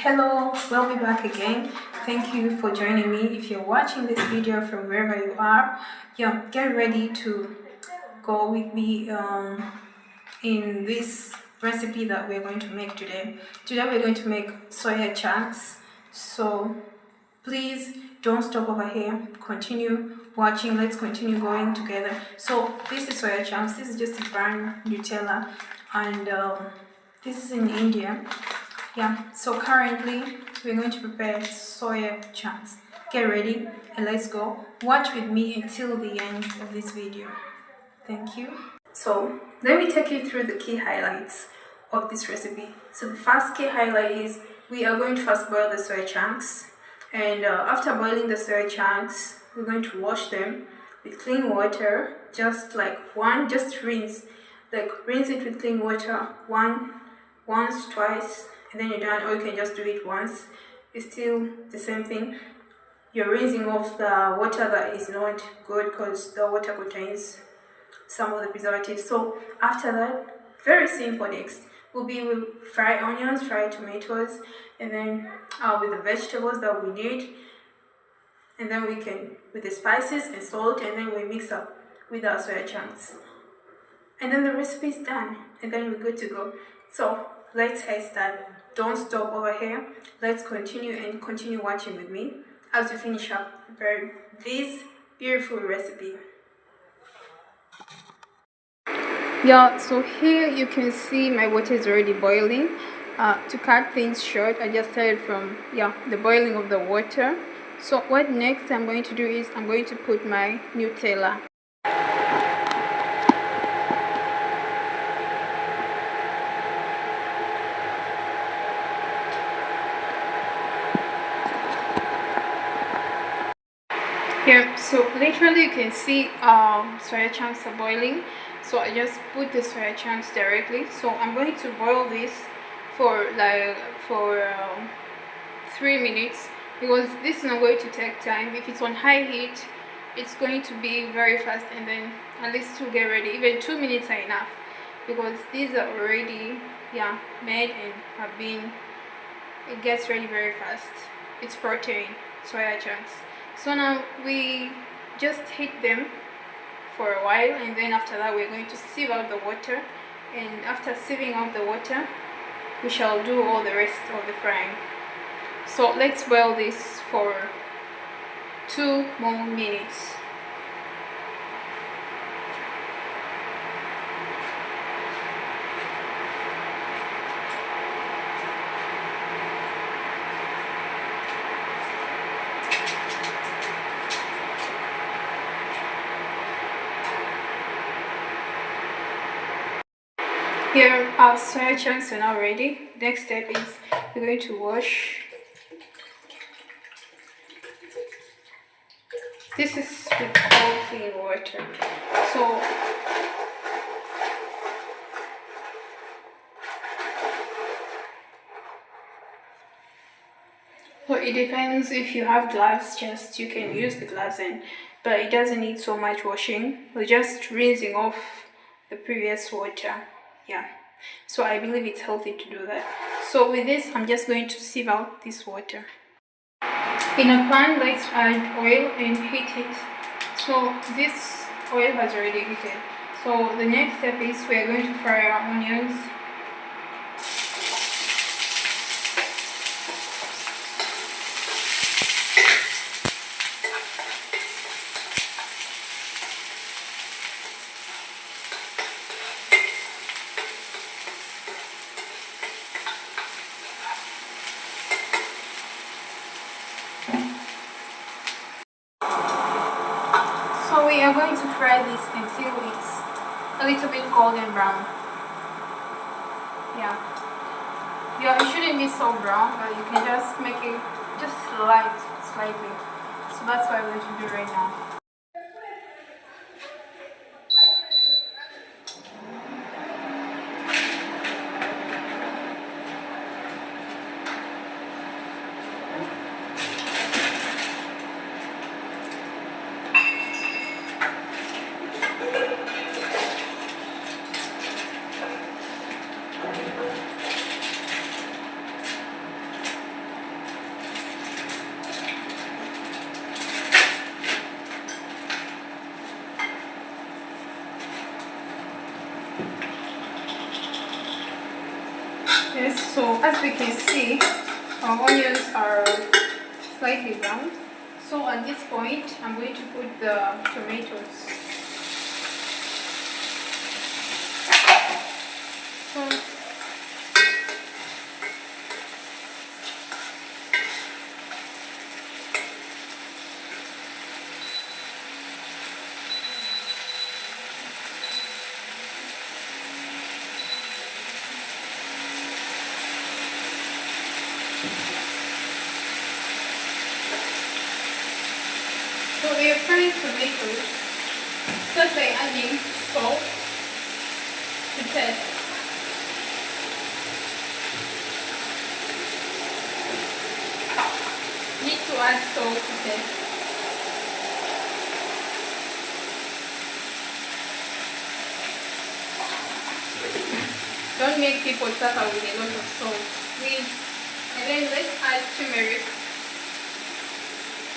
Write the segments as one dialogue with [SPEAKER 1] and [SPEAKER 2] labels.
[SPEAKER 1] Hello, we'll be back again. Thank you for joining me. If you're watching this video from wherever you are, get ready to go with me in this recipe that we're going to make today. Today we're going to make soya chunks. So please don't stop over here. Continue watching. Let's continue going together. So this is soya chunks. This is just a brand Nutella, and this is in India. So currently we're going to prepare soya chunks. Get ready and let's go. Watch with me until the end of this video. Thank you. So let me take you through the key highlights of this recipe. So the first key highlight is we are going to first boil the soya chunks, and after boiling the soya chunks, we're going to wash them with clean water. Just rinse, rinse it with clean water once, twice, and then you're done. Or you can just do it once. It's still the same thing. You're rinsing off the water that is not good because the water contains some of the preservatives. So after that, very simple. Next will be we'll fry onions, fry tomatoes, and then with the vegetables that we need, and then we can with the spices and salt, and then we mix up with our soya chunks, and then the recipe is done, and then we're good to go. So let's get started. Don't stop over here. Let's continue watching with me as we finish up preparing this beautiful recipe. So here you can see my water is already boiling. To cut things short, I just started from the boiling of the water. So what next I'm going to do is I'm going to put my Nutella. Here, so literally you can see soya chunks are boiling. So I just put the soya chunks directly. So I'm going to boil this for 3 minutes, because this is not going to take time. If it's on high heat, it's going to be very fast, and then at least to get ready, even 2 minutes are enough, because these are already made and have been, it gets ready very fast. It's protein, soya chunks. So now we just heat them for a while, and then after that we're going to sieve out the water, and after sieving out the water we shall do all the rest of the frying. So let's boil this for 2 more minutes. Here our soya chunks are now ready. Next step is we're going to wash. This is with cold clean water. So it depends. If you have gloves, just you can use the gloves, but it doesn't need so much washing. We're just rinsing off the previous water. So I believe it's healthy to do that. So with this, I'm just going to sieve out this water. In a pan, let's add oil and heat it. So this oil has already heated. So the next step is we are going to fry our onions. So we are going to fry this until it's a little bit golden brown. It shouldn't be so brown, but you can just make it just slightly. So that's what I'm going to do right now. Yes, so as we can see, our onions are slightly brown. So at this point, I'm going to put the tomatoes. So we are frying tomatoes just by adding salt to taste. Need to add salt to taste. Don't make people suffer with a lot of salt, please. And then let's add turmeric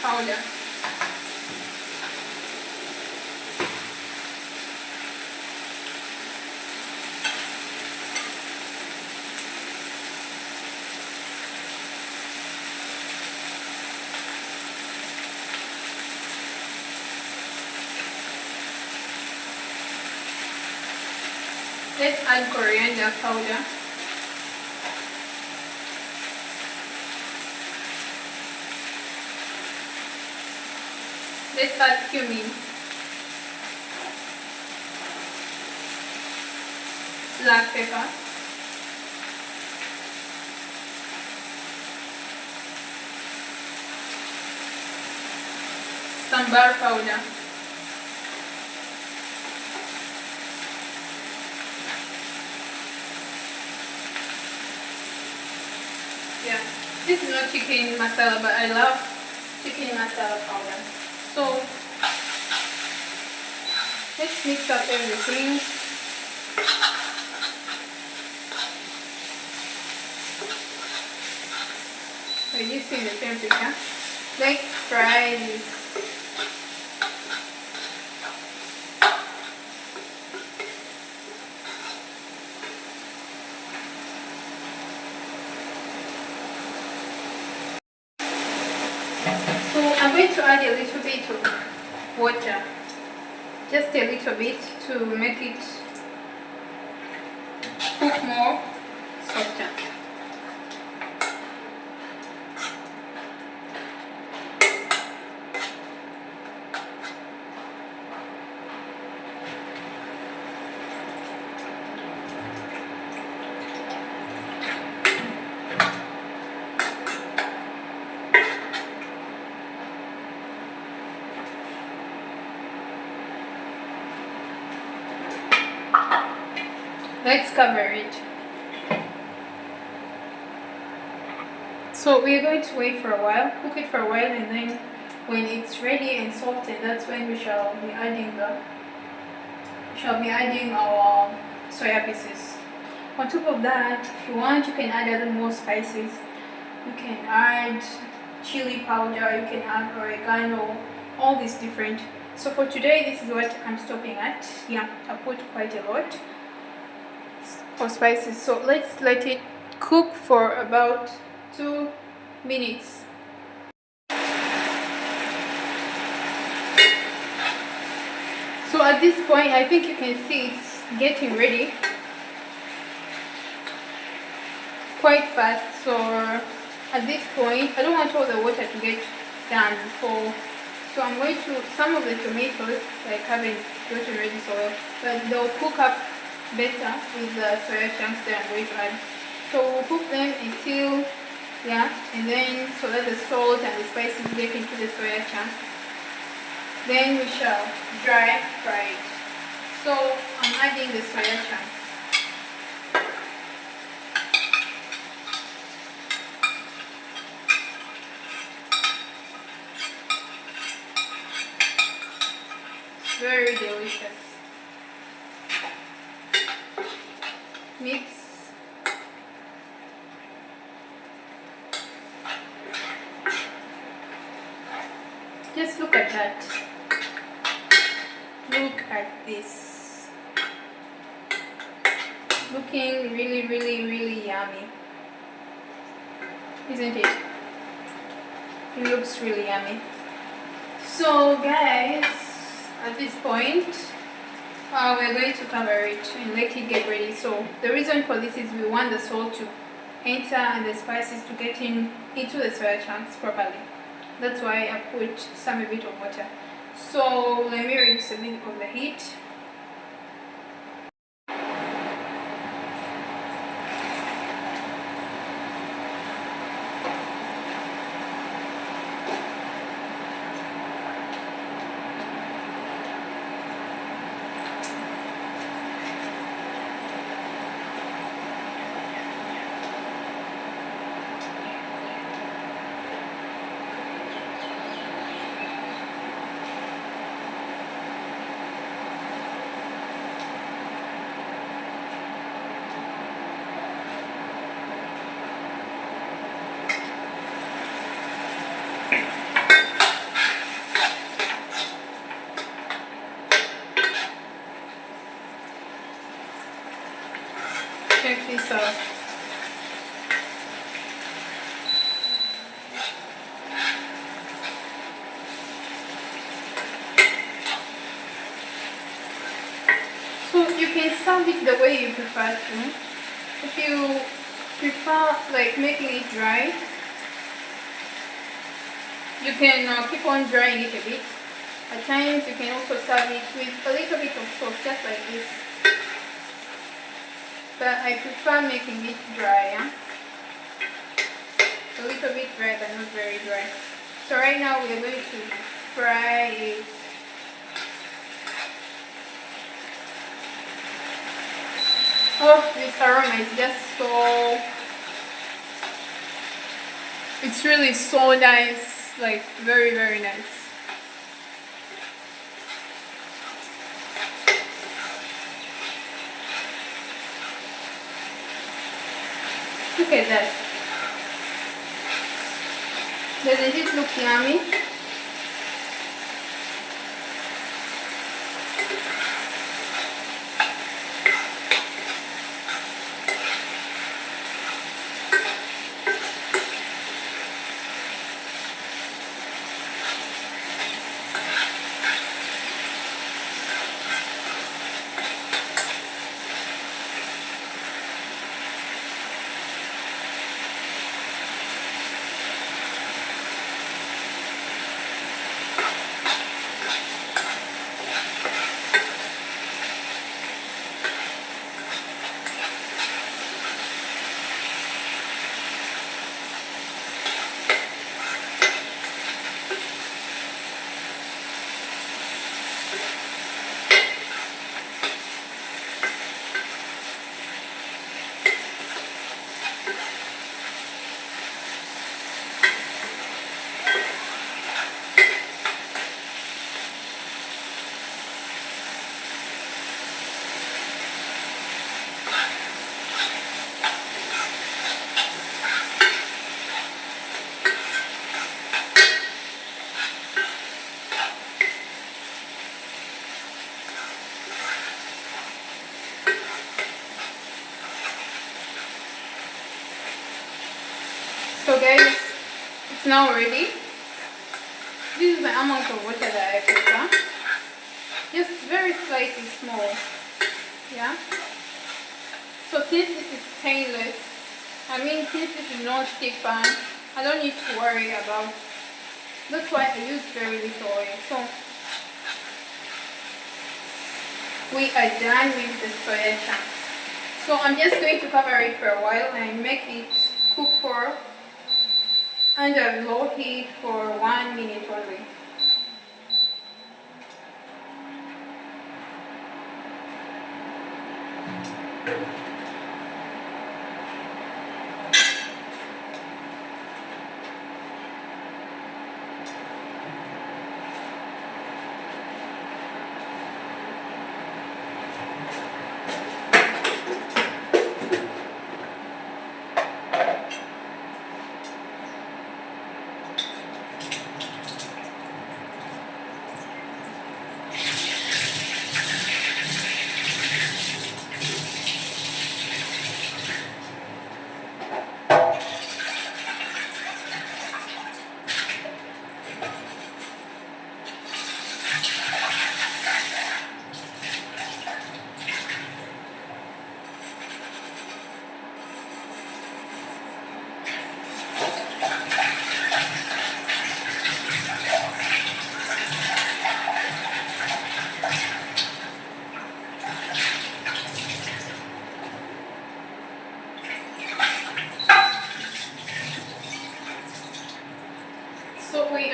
[SPEAKER 1] powder. Let's add coriander powder. Let's add cumin. Black pepper. Sambar powder. Yeah, this is not chicken masala, but I love chicken masala powder. So let's mix up everything. Reducing the temperature. Let's fry this. So I'm going to add a little bit of water, just a little bit to make it cook more softer. Let's cover it. So we're going to wait for a while, cook it for a while, and then when it's ready and softened, that's when we shall be adding our soya pieces. On top of that, if you want, you can add other more spices. You can add chili powder, you can add oregano, all these different. So for today, this is what I'm stopping at. Yeah, I put quite a lot for spices. So let's let it cook for about 2 minutes. So at this point, I think you can see it's getting ready quite fast. So at this point, I don't want all the water to get done before. So I'm going to, some of the tomatoes, like haven't gotten ready so well, but they'll cook up better with the soya chunks that I'm going to add. So we'll cook them until, yeah, and then so that the salt and the spices get into the soya chunks. Then we shall dry fry it. So I'm adding the soya chunks. Very delicious. Mix. Just look at that. Look at this. looking really, really, really yummy, isn't it? It looks really yummy. So guys, at this point, we're going to cover it and let it get ready. So the reason for this is we want the salt to enter and the spices to get into the soya chunks properly. That's why I put a bit of water. So let me reduce a bit of the heat. Check this out. So you can serve it the way you prefer to. If you prefer like making it dry, you can keep on drying it a bit. At times you can also serve it with a little bit of sauce, just like this. But I prefer making it dry, yeah? A little bit dry but not very dry. So right now we are going to fry it. Oh, this aroma is just so... It's really so nice, like very, very nice. Look at that. Doesn't it look yummy? So guys, it's now ready. This is the amount of water that I prefer. Just very slightly small. Yeah. So since this is stainless, since this is non-stick pan, I don't need to worry about. That's why I use very little oil. So we are done with the soya chunks. So I'm just going to cover it for a while and make it cook for under low heat for 1 minute only.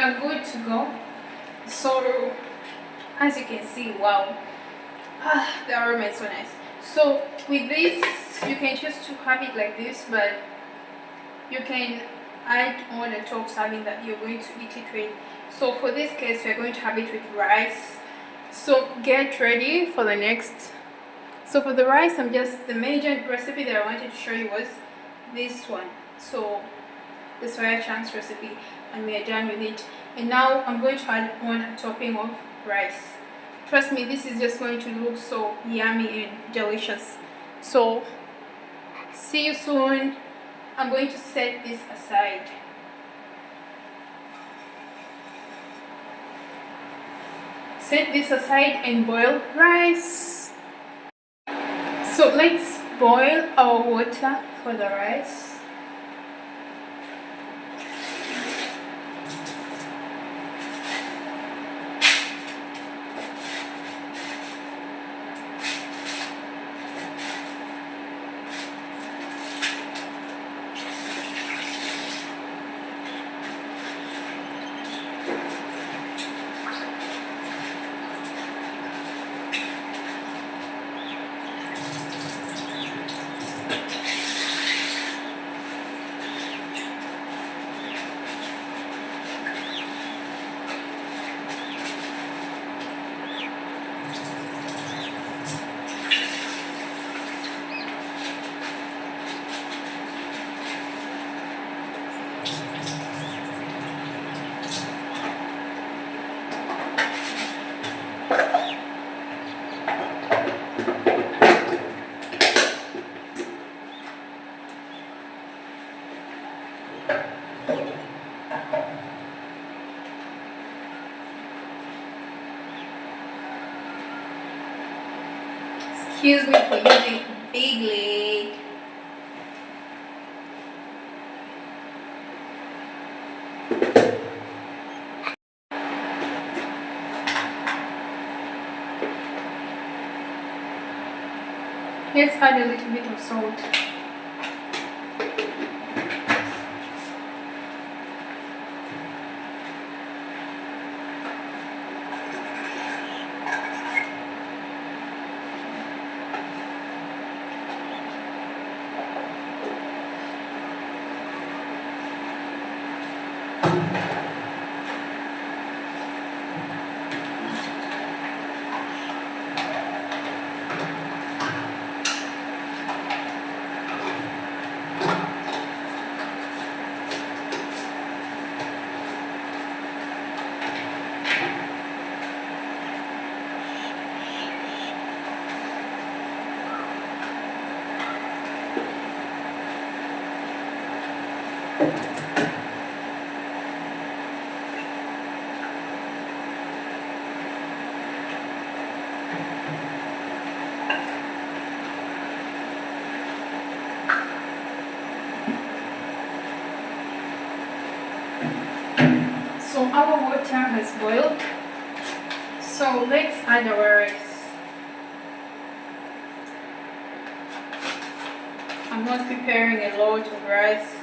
[SPEAKER 1] are good to go. So as you can see, wow, the aroma is so nice. So with this, you can choose to have it like this, but you can add on the top something that you're going to eat it with. So for this case, we're going to have it with rice. So get ready for the next. So for the rice, the major recipe that I wanted to show you was this one. So the soya chunks recipe, and we are done with it. And now I'm going to add on a topping of rice. Trust me, this is just going to look so yummy and delicious. So see you soon. I'm going to set this aside. Set this aside and boil rice. So let's boil our water for the rice. Excuse me for using big leg. Let's add a little bit of salt. So our water has boiled. So let's add our rice. I'm not preparing a lot of rice,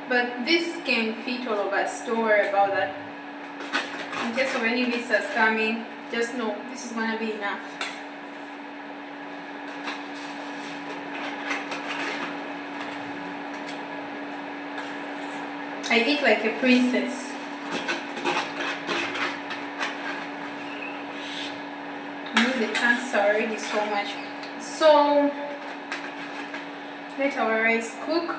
[SPEAKER 1] but this can fit all of us. Don't worry about that. In case of any visitors coming, just know this is gonna be enough. I eat like a princess. The chunks are already so much. So let our rice cook.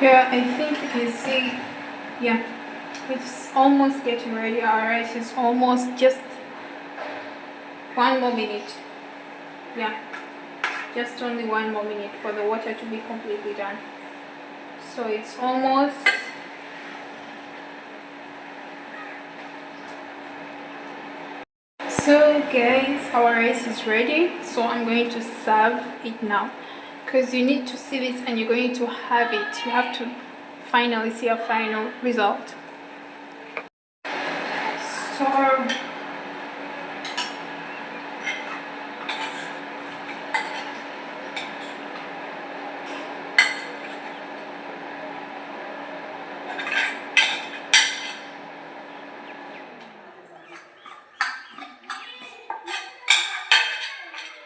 [SPEAKER 1] Yeah, I think you can see, yeah, it's almost getting ready. Our rice is almost just 1 more minute. Yeah, just only 1 more minute for the water to be completely done. So it's almost. So guys, our rice is ready. So I'm going to serve it now, because you need to see this and you're going to have it. You have to finally see a final result. So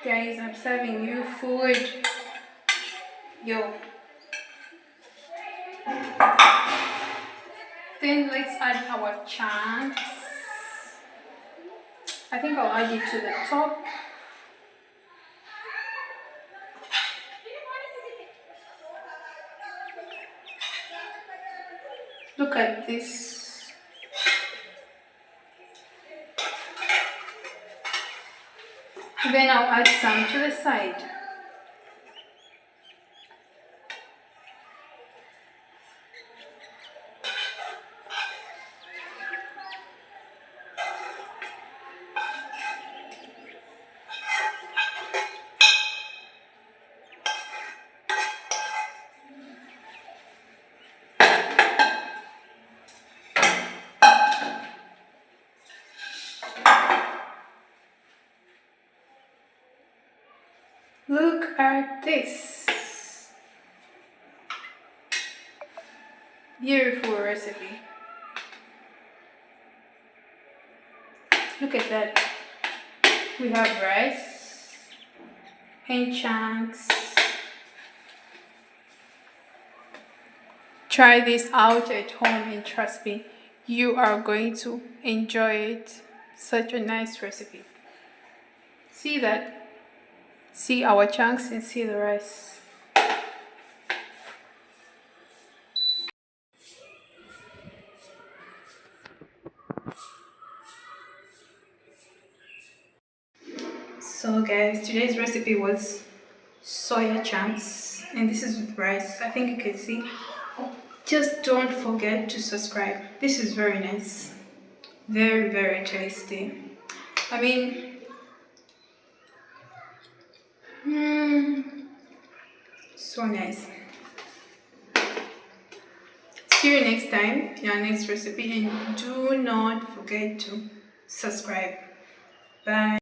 [SPEAKER 1] guys, I'm serving you food. Yo. Then let's add our chunks. I think I'll add it to the top. Look at this. Then I'll add some to the side. Look at this. Beautiful recipe. Look at that. We have rice and chunks. Try this out at home and trust me, you are going to enjoy it. Such a nice recipe. See that? See our chunks and see the rice. So guys, today's recipe was soya chunks, and this is with rice. I think you can see. Just don't forget to subscribe. This is very nice, very, very tasty. I mean, so nice. See you next time in our next recipe, and do not forget to subscribe. Bye.